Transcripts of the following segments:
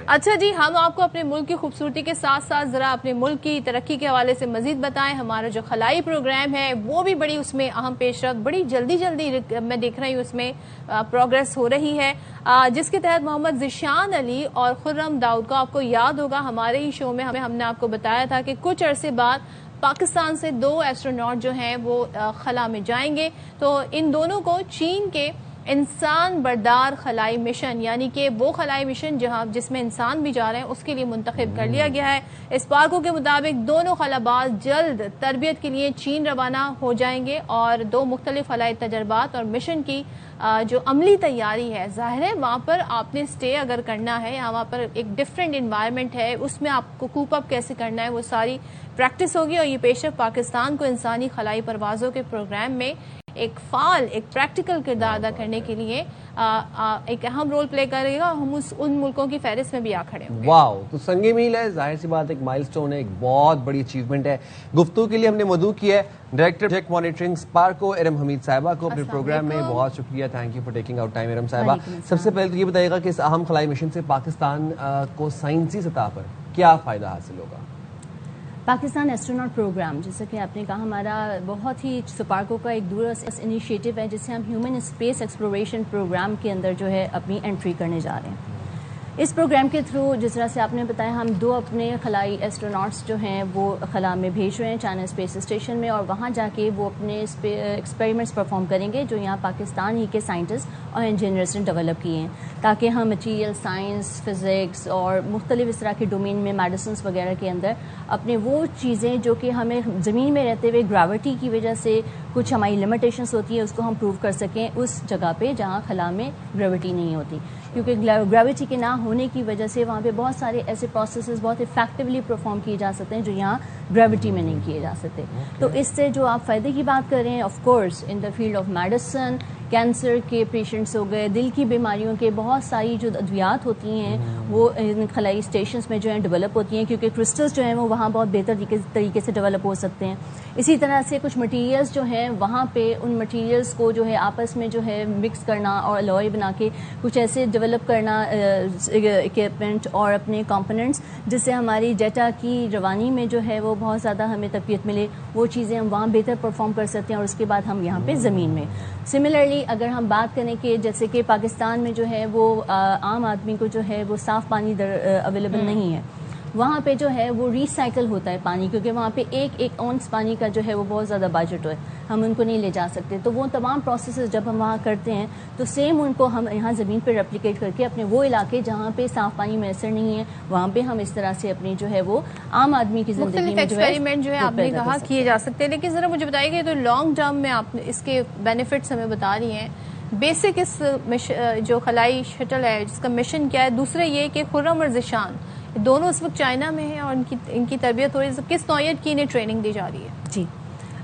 اچھا جی، ہم آپ کو اپنے ملک کی خوبصورتی کے ساتھ ساتھ ذرا اپنے ملک کی ترقی کے حوالے سے مزید بتائیں. ہمارا جو خلائی پروگرام ہے وہ بھی بڑی اس میں اہم پیش رفت، بڑی جلدی میں دیکھ رہی ہوں اس میں پروگریس ہو رہی ہے، جس کے تحت محمد ذیشان علی اور خرم داؤد کو آپ کو یاد ہوگا ہمارے ہی شو میں ہم نے آپ کو بتایا تھا کہ کچھ عرصے بعد پاکستان سے 2 ایسٹروناٹ جو ہیں وہ خلا میں جائیں گے. تو ان دونوں کو چین کے انسان بردار خلائی مشن، یعنی کہ وہ خلائی مشن جس میں انسان بھی جا رہے ہیں، اس کے لیے منتخب کر لیا گیا ہے. اس پارکوں کے مطابق دونوں خلاباز جلد تربیت کے لیے چین روانہ ہو جائیں گے اور 2 مختلف خلائی تجربات اور مشن کی جو عملی تیاری ہے. ظاہر ہے وہاں پر آپ نے اسٹے اگر کرنا ہے یا وہاں پر ایک ڈفرینٹ انوائرمنٹ ہے، اس میں آپ کو کوپ اپ کیسے کرنا ہے وہ ساری پریکٹس ہوگی. اور یہ پیشرفت پاکستان کو انسانی خلائی پروازوں کے پروگرام میں ایک فعال، ایک پریکٹیکل کردار ادا کرنے کے لیے ایک اہم رول پلے کرے گا. ہم ان ملکوں کی فہرست میں بھی آ کھڑے ہوں گے. واو، تو سنگ میل ہے، ظاہر سی بات ایک مائل سٹون ہے، ایک بہت بڑی اچیومنٹ ہے. گفتگو کے لیے ہم نے مدعو کیا ہے ڈائریکٹر پروجیکٹ مانیٹرنگ اسپارکو ارم حمید صاحبہ کو اپنے پروگرام میں. بہت شکریہ، thank you for taking out time Iram صاحبہ. سب سے پہلے تو یہ بتائیے گا کہ اس اہم خلائی مشن سے پاکستان کو سائنسی سطح پر کیا فائدہ حاصل ہوگا؟ پاکستان ایسٹروناٹ پروگرام، جیسا کہ آپ نے کہا، ہمارا بہت ہی سپارکو کا ایک دورس انیشیٹو ہے جسے ہم ہیومن اسپیس ایکسپلوریشن پروگرام کے اندر جو ہے اپنی انٹری کرنے جا رہے ہیں. اس پروگرام کے تھرو جس طرح سے آپ نے بتایا، ہم 2 اپنے خلائی ایسٹروناٹس جو ہیں وہ خلا میں بھیج رہے ہیں چائنا اسپیس اسٹیشن میں، اور وہاں جا کے وہ اپنے ایکسپیریمنٹس پرفارم کریں گے جو یہاں پاکستان ہی کے سائنٹسٹ اور انجینئرس نے ڈیولپ کیے ہیں، تاکہ ہم مٹیریل سائنس، فزکس اور مختلف اس طرح کے ڈومین میں میڈیسنس وغیرہ کے اندر اپنے وہ چیزیں جو کہ ہمیں زمین میں رہتے ہوئے گریوٹی کی وجہ سے کچھ ہماری لمیٹیشنس ہوتی ہیں اس کو ہم پروو کر سکیں اس جگہ پہ جہاں خلا میں گریوٹی نہیں ہوتی. کیونکہ گریوٹی کے نہ ہونے کی وجہ سے وہاں پہ بہت سارے ایسے پروسیسز بہت افیکٹولی پرفارم کیے جا سکتے ہیں جو یہاں گریوٹی میں نہیں کیے جا سکتے. تو اس سے جو آپ فائدے کی بات کر رہے ہیں، of course in the field of medicine, cancer کے پیشنٹس ہو گئے، دل کی بیماریوں کے بہت ساری جو ادویات ہوتی ہیں وہ ان خلائی اسٹیشنز میں جو ہیں ڈیولپ ہوتی ہیں، کیونکہ کرسٹلز جو ہیں وہ وہاں بہت بہتر طریقے سے ڈیولپ ہو سکتے ہیں. اسی طرح سے کچھ مٹیریلز جو ہیں وہاں پہ ان مٹیریلز کو جو ہے آپس میں جو ہے مکس کرنا اور الوئی بنا کے کچھ ایسے ڈیولپ کرنا اکوپمنٹ اور اپنے کمپوننٹس جس سے ہماری ڈیٹا کی روانی میں جو ہے وہ بہت زیادہ ہمیں تقویت ملے، وہ چیزیں ہم وہاں بہتر پرفارم کر سکتے ہیں اور اس کے بعد ہم یہاں پہ زمین میں. سملرلی اگر ہم بات کریں کہ جیسے کہ پاکستان میں جو ہے وہ عام آدمی کو جو ہے وہ صاف پانی اویلیبل نہیں ہے، وہاں پہ جو ہے وہ ریسائیکل ہوتا ہے پانی، کیونکہ وہاں پہ ایک اونس پانی کا جو ہے وہ بہت زیادہ بجٹ ہے، ہم ان کو نہیں لے جا سکتے. تو وہ تمام پروسیسز جب ہم وہاں کرتے ہیں تو سیم ان کو ہم یہاں زمین پہ ریپلیکیٹ کر کے اپنے وہ علاقے جہاں پہ صاف پانی میسر نہیں ہے وہاں پہ ہم اس طرح سے اپنی جو ہے وہ عام آدمی کی زندگی میں ایکسپیریمنٹ جو ہے آپ نے کہا کیے جا سکتے ہیں. لیکن ذرا مجھے بتائیے کہ تو لانگ ٹرم میں آپ اس کے بینیفٹس ہمیں بتا رہی ہیں. بیسک اس جو خلائی شٹل ہے جس کا مشن کیا ہے، دوسرا یہ کہ خرم اور ذیشان دونوں اس وقت چائنا میں ہیں اور ان کی تربیت ہو رہی ہے، کس نوعیت کی انہیں ٹریننگ دی جا رہی ہے؟ جی،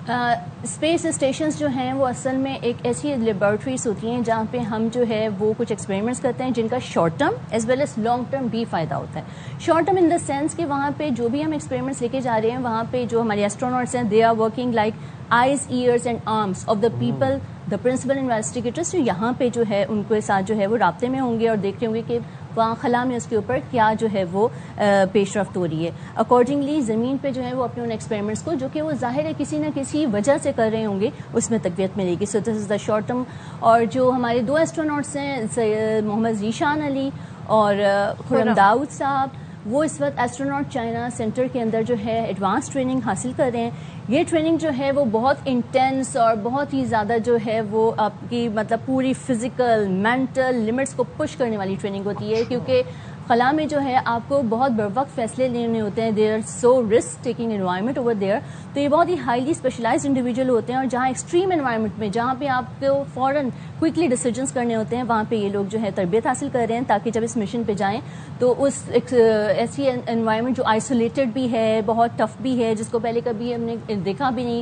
اسپیس اسٹیشنز جو ہیں وہ اصل میں ایک ایسی لیبارٹریز ہوتی ہیں جہاں پہ ہم جو ہے وہ کچھ ایکسپیریمنٹس کرتے ہیں جن کا short term as well as long term بھی فائدہ ہوتا ہے. Short term in the sense کہ وہاں پہ جو بھی ہم ایکسپیریمنٹس لے کے جا رہے ہیں وہاں پہ جو ہمارے ایسٹروناٹس ہیں they are working like eyes, ears and arms of the people, the principal investigators جو یہاں پہ جو ہے ان کے ساتھ جو ہے وہ رابطے میں ہوں گے اور دیکھ رہے ہوں گے کہ وہاں خلا میں اس کے اوپر کیا جو ہے وہ پیش رفت ہو رہی ہے. اکارڈنگلی زمین پہ جو ہے وہ اپنے ان ایکسپیریمنٹس کو جو کہ وہ ظاہر ہے کسی نہ کسی وجہ سے کر رہے ہوں گے اس میں تقویت ملے گی. سو دس از دا شارٹ ٹرم. اور جو ہمارے 2 ایسٹروناٹس ہیں محمد ذیشان علی اور خرم داؤد صاحب، وہ اس وقت ایسٹروناٹ چائنا سینٹر کے اندر جو ہے ایڈوانس ٹریننگ حاصل کر رہے ہیں. یہ ٹریننگ جو ہے وہ بہت انٹینس اور بہت ہی زیادہ جو ہے وہ آپ کی مطلب پوری فزیکل مینٹل لمٹس کو پش کرنے والی ٹریننگ ہوتی ہے، کیونکہ خلا میں جو ہے آپ کو بہت بر وقت فیصلے لینے ہوتے ہیں. There are so risk taking environment over there. تو یہ بہت ہی ہائیلی اسپیشلائزڈ انڈیویجول ہوتے ہیں اور جہاں ایکسٹریم انوائرمنٹ میں جہاں پہ آپ کو فوراً کوئکلی ڈیسیجنس کرنے ہوتے ہیں وہاں پہ یہ لوگ جو ہے تربیت حاصل کر رہے ہیں تاکہ جب اس مشن پہ جائیں تو اس ایسی انوائرمنٹ جو آئسولیٹڈ بھی ہے، بہت ٹف بھی ہے، جس کو پہلے کبھی ہم نے دیکھا بھی نہیں،